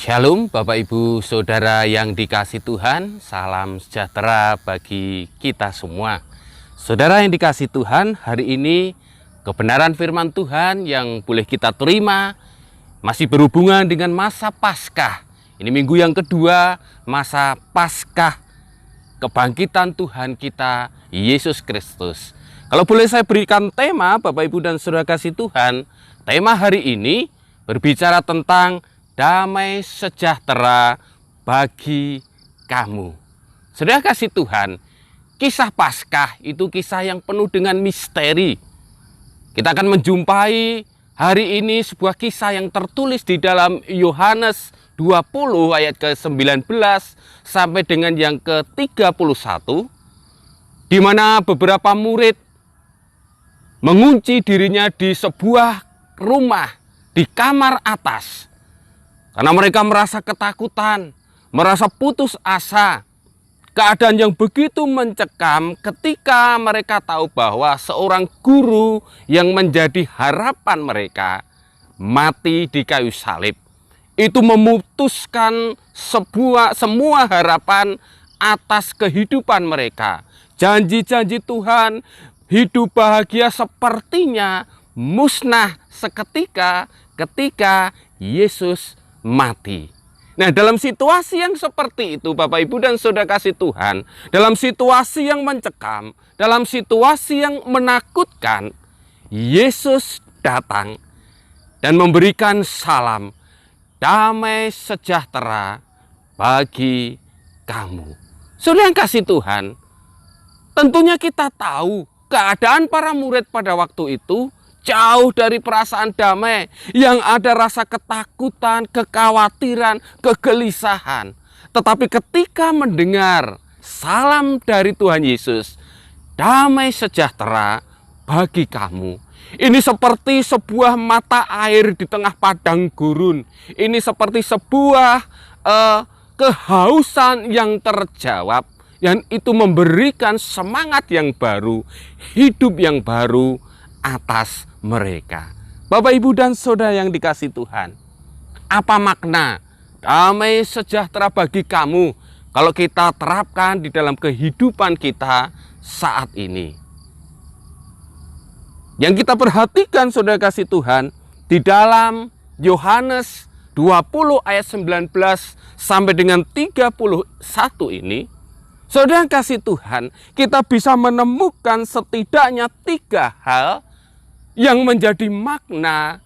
Shalom Bapak Ibu Saudara yang dikasih Tuhan, salam sejahtera bagi kita semua. Saudara yang dikasih Tuhan, hari ini kebenaran firman Tuhan yang boleh kita terima masih berhubungan dengan masa Paskah. Ini minggu yang kedua, masa Paskah kebangkitan Tuhan kita, Yesus Kristus. Kalau boleh saya berikan tema, Bapak Ibu dan Saudara kasih Tuhan, tema hari ini berbicara tentang damai sejahtera bagi kamu. Saudara kasih Tuhan, kisah Paskah itu kisah yang penuh dengan misteri. Kita akan menjumpai hari ini sebuah kisah yang tertulis di dalam Yohanes 20 ayat ke-19 sampai dengan yang ke-31, di mana beberapa murid mengunci dirinya di sebuah rumah di kamar atas. Karena mereka merasa ketakutan, merasa putus asa. Keadaan yang begitu mencekam ketika mereka tahu bahwa seorang guru yang menjadi harapan mereka mati di kayu salib. Itu memutuskan semua harapan atas kehidupan mereka. Janji-janji Tuhan, hidup bahagia sepertinya musnah seketika ketika Yesus mati. Nah, dalam situasi yang seperti itu, Bapak Ibu dan Saudara kasih Tuhan, dalam situasi yang mencekam, dalam situasi yang menakutkan, Yesus datang dan memberikan salam damai sejahtera bagi kamu. Saudara yang kasih Tuhan, tentunya kita tahu keadaan para murid pada waktu itu jauh dari perasaan damai, yang ada rasa ketakutan, kekhawatiran, kegelisahan. Tetapi ketika mendengar salam dari Tuhan Yesus, damai sejahtera bagi kamu. Ini seperti sebuah mata air di tengah padang gurun. Ini seperti sebuah kehausan yang terjawab, yang itu memberikan semangat yang baru, hidup yang baru atas mereka. Bapak, Ibu, dan Saudara yang dikasih Tuhan, apa makna damai sejahtera bagi kamu kalau kita terapkan di dalam kehidupan kita saat ini? Yang kita perhatikan, Saudara kasih Tuhan, di dalam Yohanes 20 ayat 19 sampai dengan 31 ini, Saudara kasih Tuhan, kita bisa menemukan setidaknya 3 hal yang menjadi makna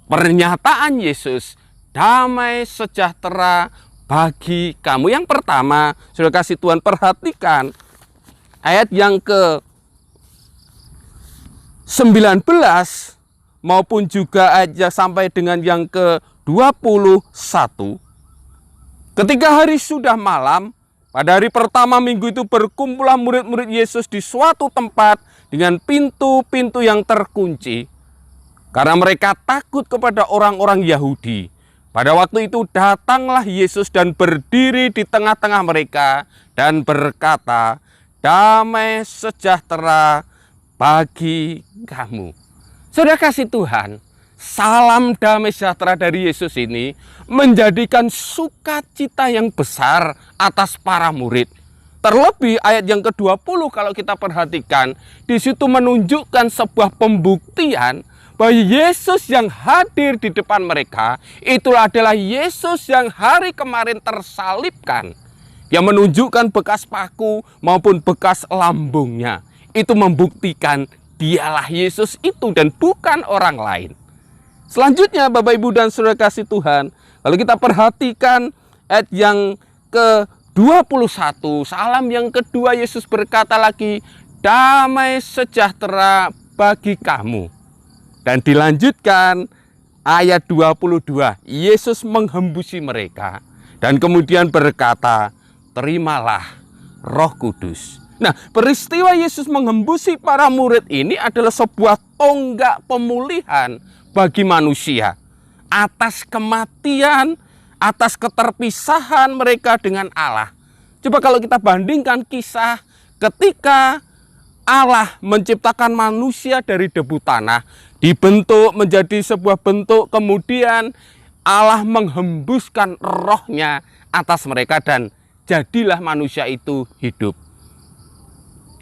pernyataan Yesus damai sejahtera bagi kamu. Yang pertama, Saudara kasih Tuhan, perhatikan ayat yang ke-19 maupun juga ayat sampai dengan yang ke-21. Ketika hari sudah malam, pada hari pertama minggu itu berkumpullah murid-murid Yesus di suatu tempat dengan pintu-pintu yang terkunci, karena mereka takut kepada orang-orang Yahudi. Pada waktu itu datanglah Yesus dan berdiri di tengah-tengah mereka dan berkata, damai sejahtera bagi kamu. Saudara kasih Tuhan, salam damai sejahtera dari Yesus ini menjadikan sukacita yang besar atas para murid. Terlebih ayat yang ke-20 kalau kita perhatikan, di situ menunjukkan sebuah pembuktian bahwa Yesus yang hadir di depan mereka itulah adalah Yesus yang hari kemarin tersalibkan. Yang menunjukkan bekas paku maupun bekas lambungnya. Itu membuktikan dialah Yesus itu dan bukan orang lain. Selanjutnya, Bapak, Ibu, dan Saudara kasih Tuhan, kalau kita perhatikan ayat yang ke-21, salam yang kedua, Yesus berkata lagi, damai sejahtera bagi kamu. Dan dilanjutkan ayat 22, Yesus menghembusi mereka dan kemudian berkata, terimalah Roh Kudus. Nah, peristiwa Yesus menghembusi para murid ini adalah sebuah tonggak pemulihan bagi manusia atas kematian, atas keterpisahan mereka dengan Allah. Coba kalau kita bandingkan kisah ketika Allah menciptakan manusia dari debu tanah, dibentuk menjadi sebuah bentuk, kemudian Allah menghembuskan rohnya atas mereka dan jadilah manusia itu hidup.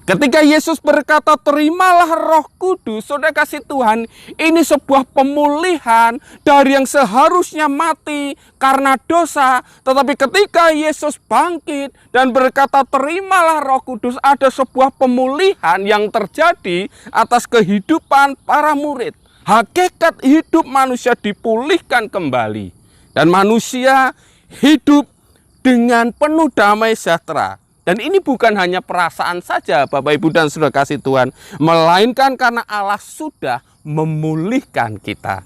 Ketika Yesus berkata, terimalah Roh Kudus, saudara kasih Tuhan, ini sebuah pemulihan dari yang seharusnya mati karena dosa. Tetapi ketika Yesus bangkit dan berkata, terimalah Roh Kudus, ada sebuah pemulihan yang terjadi atas kehidupan para murid. Hakikat hidup manusia dipulihkan kembali. Dan manusia hidup dengan penuh damai sejahtera. Dan ini bukan hanya perasaan saja Bapak Ibu dan Saudara kasih Tuhan, melainkan karena Allah sudah memulihkan kita.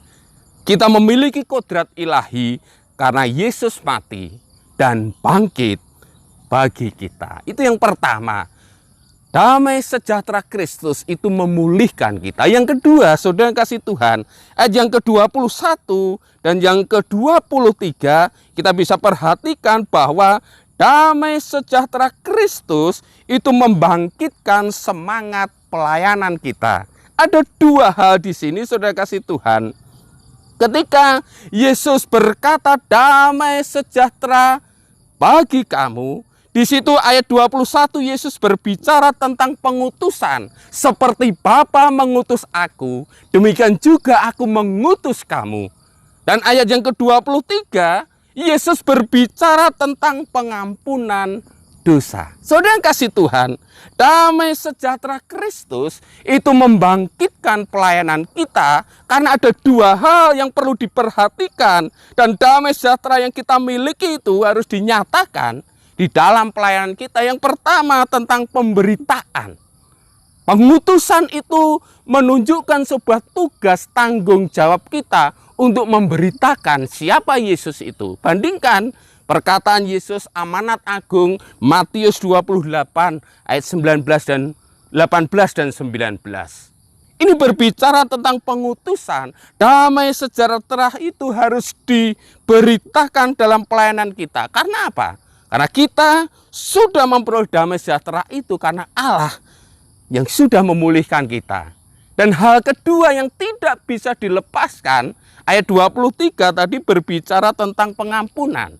Kita memiliki kodrat ilahi karena Yesus mati dan bangkit bagi kita. Itu yang pertama. Damai sejahtera Kristus itu memulihkan kita. Yang kedua, saudara yang kasih Tuhan, ayat yang ke-21 dan yang ke-23, kita bisa perhatikan bahwa damai sejahtera Kristus itu membangkitkan semangat pelayanan kita. Ada dua hal di sini, saudara kasih Tuhan. Ketika Yesus berkata damai sejahtera bagi kamu, di situ ayat 21 Yesus berbicara tentang pengutusan. Seperti Bapa mengutus aku, demikian juga aku mengutus kamu. Dan ayat yang ke-23 Yesus berbicara tentang pengampunan dosa. Saudara yang kasih Tuhan, damai sejahtera Kristus itu membangkitkan pelayanan kita karena ada dua hal yang perlu diperhatikan. Dan damai sejahtera yang kita miliki itu harus dinyatakan di dalam pelayanan kita. Yang pertama tentang pemberitaan. Pengutusan itu menunjukkan sebuah tugas tanggung jawab kita untuk memberitakan siapa Yesus itu. Bandingkan perkataan Yesus amanat agung Matius 28 ayat 19 dan 18 dan 19. Ini berbicara tentang pengutusan. Damai sejahtera itu harus diberitakan dalam pelayanan kita. Karena apa? Karena kita sudah memperoleh damai sejahtera itu karena Allah yang sudah memulihkan kita. Dan hal kedua yang tidak bisa dilepaskan, ayat 23 tadi berbicara tentang pengampunan.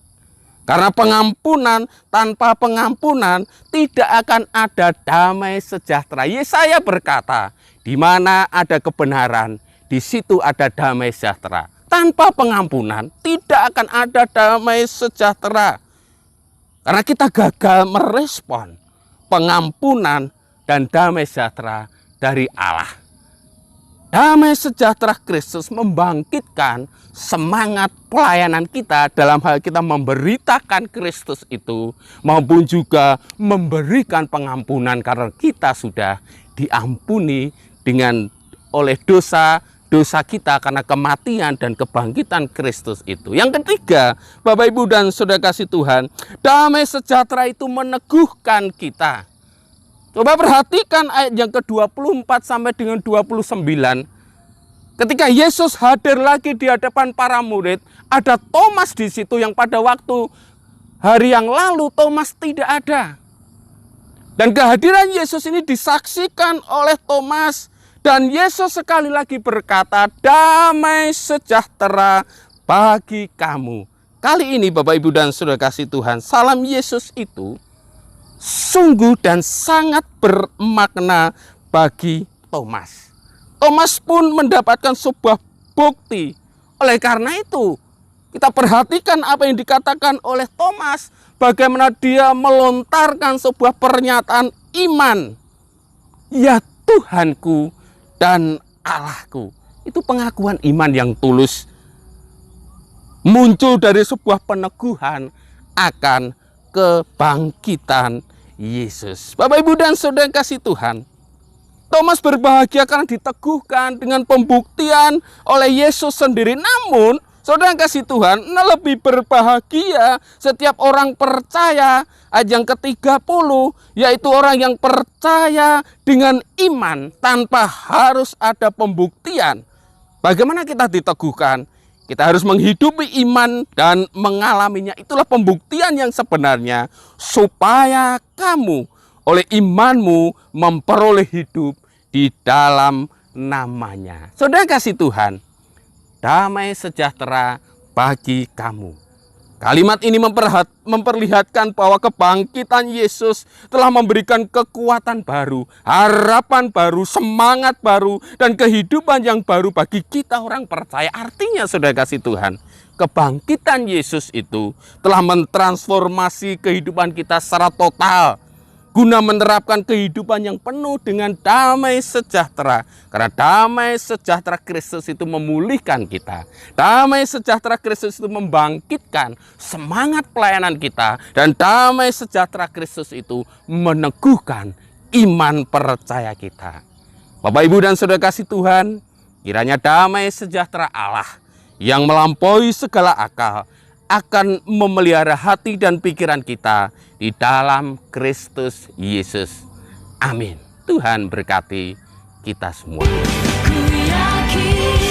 Karena pengampunan, tanpa pengampunan tidak akan ada damai sejahtera. Yesaya berkata, di mana ada kebenaran, di situ ada damai sejahtera. Tanpa pengampunan tidak akan ada damai sejahtera. Karena kita gagal merespon pengampunan dan damai sejahtera dari Allah. Damai sejahtera Kristus membangkitkan semangat pelayanan kita dalam hal kita memberitakan Kristus itu, maupun juga memberikan pengampunan karena kita sudah diampuni dengan oleh dosa kita karena kematian dan kebangkitan Kristus itu. Yang ketiga, Bapak Ibu dan Saudara kasih Tuhan, damai sejahtera itu meneguhkan kita. Coba perhatikan ayat yang ke-24 sampai dengan 29. Ketika Yesus hadir lagi di hadapan para murid, ada Thomas di situ yang pada waktu hari yang lalu Thomas tidak ada. Dan kehadiran Yesus ini disaksikan oleh Thomas. Dan Yesus sekali lagi berkata, damai sejahtera bagi kamu. Kali ini Bapak Ibu dan Saudara kasih Tuhan, salam Yesus itu sungguh dan sangat bermakna bagi Thomas. Thomas pun mendapatkan sebuah bukti. Oleh karena itu, kita perhatikan apa yang dikatakan oleh Thomas, bagaimana dia melontarkan sebuah pernyataan iman. Ya Tuhanku dan Allahku. Itu pengakuan iman yang tulus, muncul dari sebuah peneguhan akan kebangkitan Yesus. Bapak Ibu dan Saudara kasih Tuhan, Thomas berbahagia karena diteguhkan dengan pembuktian oleh Yesus sendiri. Namun Saudara kasih Tuhan, lebih berbahagia setiap orang percaya. Ayat yang ke-30, yaitu orang yang percaya dengan iman tanpa harus ada pembuktian. Bagaimana kita diteguhkan? Kita harus menghidupi iman dan mengalaminya. Itulah pembuktian yang sebenarnya, supaya kamu oleh imanmu memperoleh hidup di dalam namanya. Saudara kasih Tuhan, damai sejahtera bagi kamu. Kalimat ini memperlihatkan bahwa kebangkitan Yesus telah memberikan kekuatan baru, harapan baru, semangat baru, dan kehidupan yang baru bagi kita orang percaya. Artinya, saudara kasih Tuhan, kebangkitan Yesus itu telah mentransformasi kehidupan kita secara total, guna menerapkan kehidupan yang penuh dengan damai sejahtera. Karena damai sejahtera Kristus itu memulihkan kita. Damai sejahtera Kristus itu membangkitkan semangat pelayanan kita. Dan damai sejahtera Kristus itu meneguhkan iman percaya kita. Bapak, Ibu, dan saudara kasih Tuhan, kiranya damai sejahtera Allah yang melampaui segala akal akan memelihara hati dan pikiran kita di dalam Kristus Yesus. Amin. Tuhan berkati kita semua. Ku yakin